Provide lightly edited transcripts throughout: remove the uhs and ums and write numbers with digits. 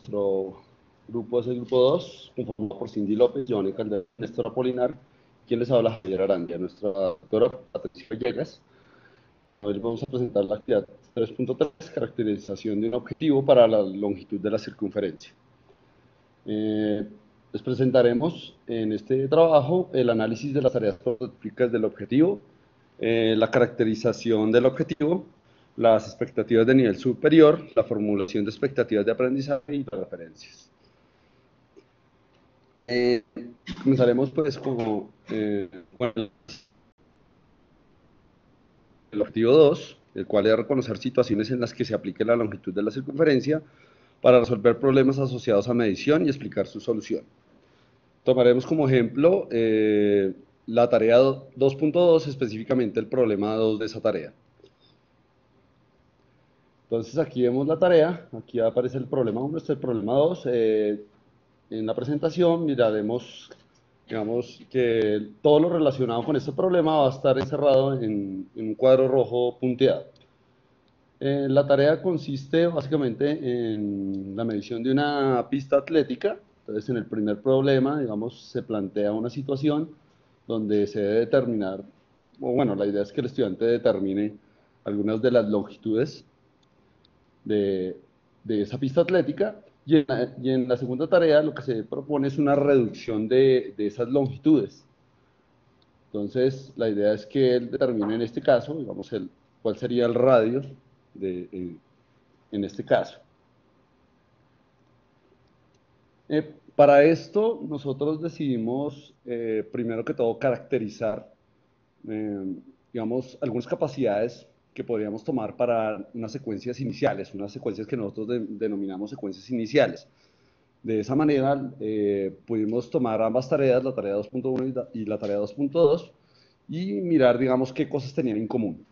Nuestro grupo es el grupo 2, conformado por Cindy López, Giovanni Calderón, Néstor Apolinar, quien les habla, Javier Arandia, nuestra doctora Patricia Villegas. Hoy vamos a presentar la actividad 3.3, caracterización de un objetivo para la longitud de la circunferencia. Les presentaremos en este trabajo el análisis de las tareas prototípicas del objetivo, la caracterización del objetivo, las expectativas de nivel superior, la formulación de expectativas de aprendizaje y las referencias. Comenzaremos pues con el objetivo 2, el cual es reconocer situaciones en las que se aplique la longitud de la circunferencia para resolver problemas asociados a medición y explicar su solución. Tomaremos como ejemplo la tarea 2.2, específicamente el problema 2 de esa tarea. Entonces aquí vemos la tarea, aquí aparece el problema 1, este es el problema 2. En la presentación miraremos, digamos, que todo lo relacionado con este problema va a estar encerrado en un cuadro rojo punteado. La tarea consiste básicamente en la medición de una pista atlética. Entonces, en el primer problema, digamos, se plantea una situación donde se debe determinar, o bueno, la idea es que el estudiante determine algunas de las longitudes de esa pista atlética, y en la segunda tarea lo que se propone es una reducción de esas longitudes. Entonces, la idea es que él determine en este caso, digamos, cuál sería el radio en este caso. Para esto, nosotros decidimos, primero que todo, caracterizar, digamos, algunas capacidades que podríamos tomar para unas secuencias iniciales, unas secuencias que nosotros denominamos secuencias iniciales. De esa manera, pudimos tomar ambas tareas, la tarea 2.1 y la tarea 2.2, y mirar, digamos, qué cosas tenían en común.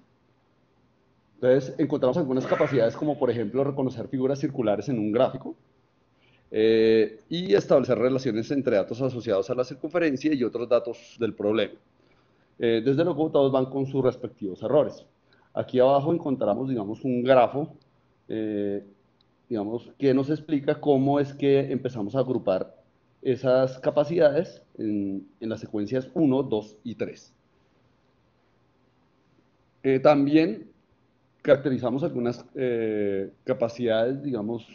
Entonces, encontramos algunas capacidades como, por ejemplo, reconocer figuras circulares en un gráfico, y establecer relaciones entre datos asociados a la circunferencia y otros datos del problema. Desde luego, todos van con sus respectivos errores. Aquí abajo encontramos, digamos, un grafo, digamos, que nos explica cómo es que empezamos a agrupar esas capacidades en las secuencias 1, 2 y 3. También caracterizamos algunas capacidades, digamos,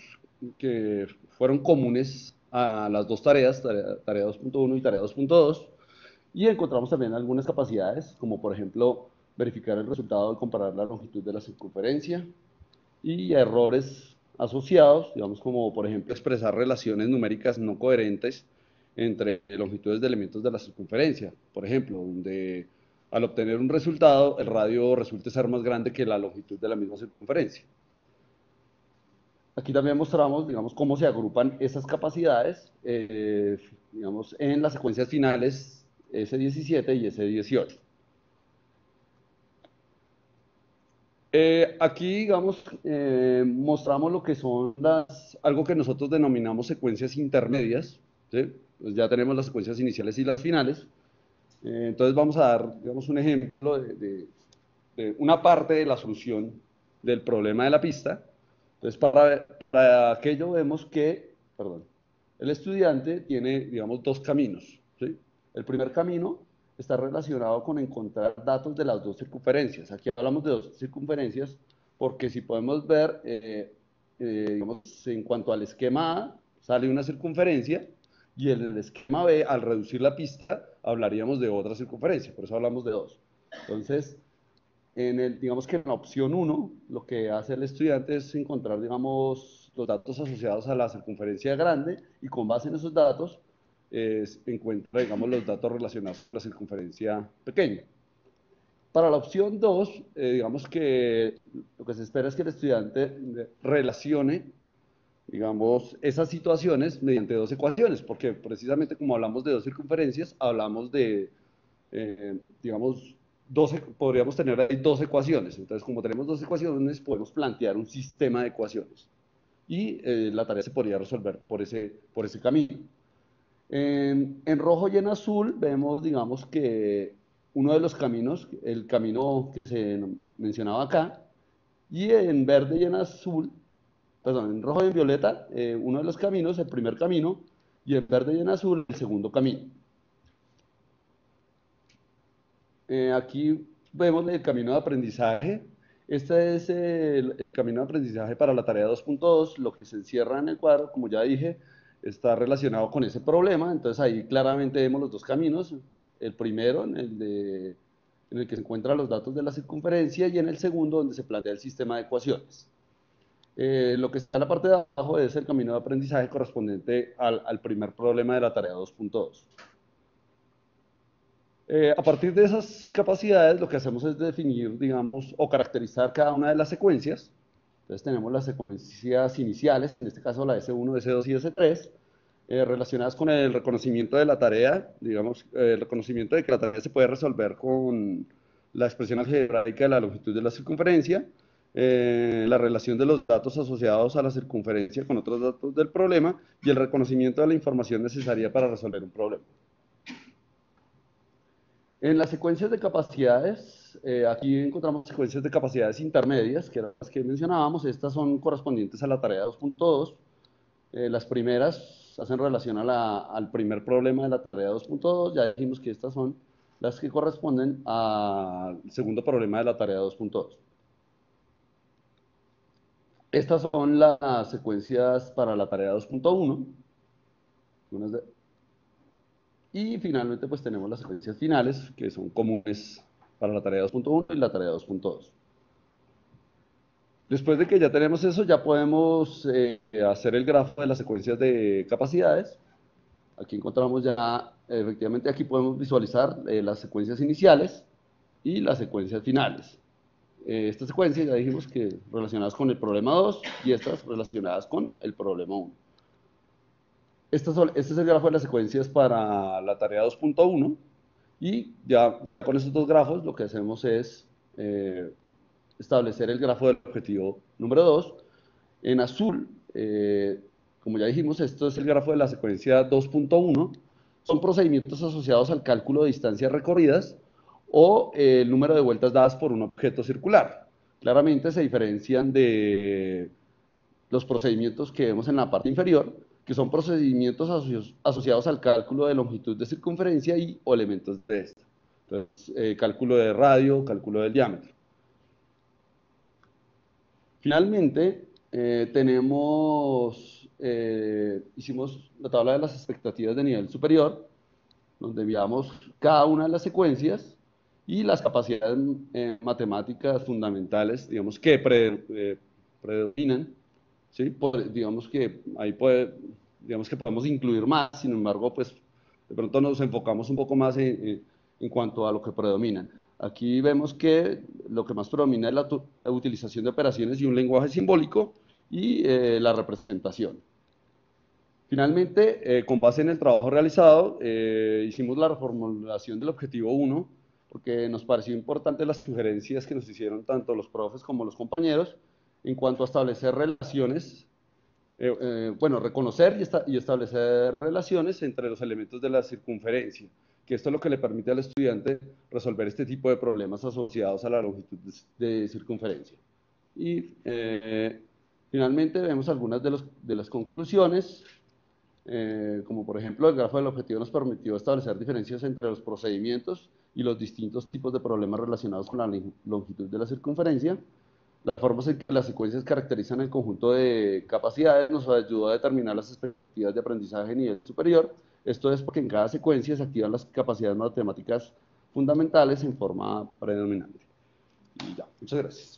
que fueron comunes a las dos tareas, tarea 2.1 y tarea 2.2, y encontramos también algunas capacidades, como por ejemplo, verificar el resultado al comparar la longitud de la circunferencia, y errores asociados, digamos, como por ejemplo expresar relaciones numéricas no coherentes entre longitudes de elementos de la circunferencia. Por ejemplo, donde al obtener un resultado, el radio resulte ser más grande que la longitud de la misma circunferencia. Aquí también mostramos, digamos, cómo se agrupan esas capacidades, digamos, en las secuencias finales S17 y S18. Aquí, digamos, mostramos lo que son algo que nosotros denominamos secuencias intermedias, ¿sí? Pues ya tenemos las secuencias iniciales y las finales. Entonces vamos a dar, digamos, un ejemplo de una parte de la solución del problema de la pista. Entonces, para aquello vemos que, perdón, el estudiante tiene, digamos, dos caminos, ¿sí? El primer camino está relacionado con encontrar datos de las dos circunferencias. Aquí hablamos de dos circunferencias porque si podemos ver, digamos, en cuanto al esquema A, sale una circunferencia, y en el esquema B, al reducir la pista, hablaríamos de otra circunferencia, por eso hablamos de dos. Entonces, digamos que en la opción 1, lo que hace el estudiante es encontrar, digamos, los datos asociados a la circunferencia grande, y con base en esos datos encuentra, digamos, los datos relacionados con la circunferencia pequeña. Para la opción 2, digamos que lo que se espera es que el estudiante relacione, digamos, esas situaciones mediante dos ecuaciones, porque precisamente como hablamos de dos circunferencias, hablamos de, digamos, podríamos tener ahí dos ecuaciones. Entonces, como tenemos dos ecuaciones, podemos plantear un sistema de ecuaciones. Y la tarea se podría resolver por ese camino. En rojo y en azul vemos, digamos, que uno de los caminos, el camino que se mencionaba acá, y en verde y en azul perdón, en rojo y en violeta, uno de los caminos, el primer camino, y en verde y en azul, el segundo camino. Aquí vemos el camino de aprendizaje. Este es el camino de aprendizaje para la tarea 2.2. Lo que se encierra en el cuadro, como ya dije, está relacionado con ese problema. Entonces ahí claramente vemos los dos caminos. El primero, en el que se encuentran los datos de la circunferencia, y en el segundo, donde se plantea el sistema de ecuaciones. Lo que está en la parte de abajo es el camino de aprendizaje correspondiente al primer problema de la tarea 2.2. A partir de esas capacidades, lo que hacemos es definir, digamos, o caracterizar cada una de las secuencias. Entonces tenemos las secuencias iniciales, en este caso la S1, S2 y S3, relacionadas con el reconocimiento de la tarea, digamos, el reconocimiento de que la tarea se puede resolver con la expresión algebraica de la longitud de la circunferencia, la relación de los datos asociados a la circunferencia con otros datos del problema, y el reconocimiento de la información necesaria para resolver un problema. En las secuencias de capacidades, aquí encontramos secuencias de capacidades intermedias, que eran las que mencionábamos. Estas son correspondientes a la tarea 2.2. Las primeras hacen relación al primer problema de la tarea 2.2. Ya dijimos que estas son las que corresponden al segundo problema de la tarea 2.2. Estas son las secuencias para la tarea 2.1. Y finalmente pues tenemos las secuencias finales, que son comunes para la tarea 2.1 y la tarea 2.2. Después de que ya tenemos eso, ya podemos hacer el grafo de las secuencias de capacidades. Aquí encontramos ya, efectivamente aquí podemos visualizar las secuencias iniciales y las secuencias finales. Estas secuencias ya dijimos que relacionadas con el problema 2 y estas relacionadas con el problema 1. Este es el grafo de las secuencias para la tarea 2.1, y ya con estos dos grafos lo que hacemos es establecer el grafo del objetivo número 2. En azul, como ya dijimos, esto es el grafo de la secuencia 2.1. Son procedimientos asociados al cálculo de distancias recorridas o el número de vueltas dadas por un objeto circular. Claramente se diferencian de los procedimientos que vemos en la parte inferior, que son procedimientos asociados al cálculo de longitud de circunferencia y o elementos de esta. Entonces, cálculo de radio, cálculo del diámetro. Finalmente, hicimos la tabla de las expectativas de nivel superior, donde enviamos cada una de las secuencias y las capacidades matemáticas fundamentales, digamos, que predominan. ¿Sí? Digamos que ahí digamos que podemos incluir más. Sin embargo, pues de pronto nos enfocamos un poco más en cuanto a lo que predominan. Aquí vemos que lo que más predomina es la utilización de operaciones y un lenguaje simbólico y la representación. Finalmente, con base en el trabajo realizado, hicimos la reformulación del objetivo 1, porque nos pareció importante las sugerencias que nos hicieron tanto los profes como los compañeros en cuanto a establecer relaciones, reconocer y establecer relaciones entre los elementos de la circunferencia, que esto es lo que le permite al estudiante resolver este tipo de problemas asociados a la longitud de circunferencia. Y finalmente vemos algunas de las conclusiones, como por ejemplo el grafo del objetivo nos permitió establecer diferencias entre los procedimientos y los distintos tipos de problemas relacionados con la longitud de la circunferencia. Las formas en que las secuencias caracterizan el conjunto de capacidades nos ayudó a determinar las expectativas de aprendizaje a nivel superior. Esto es porque en cada secuencia se activan las capacidades matemáticas fundamentales en forma predominante. Y ya, muchas gracias.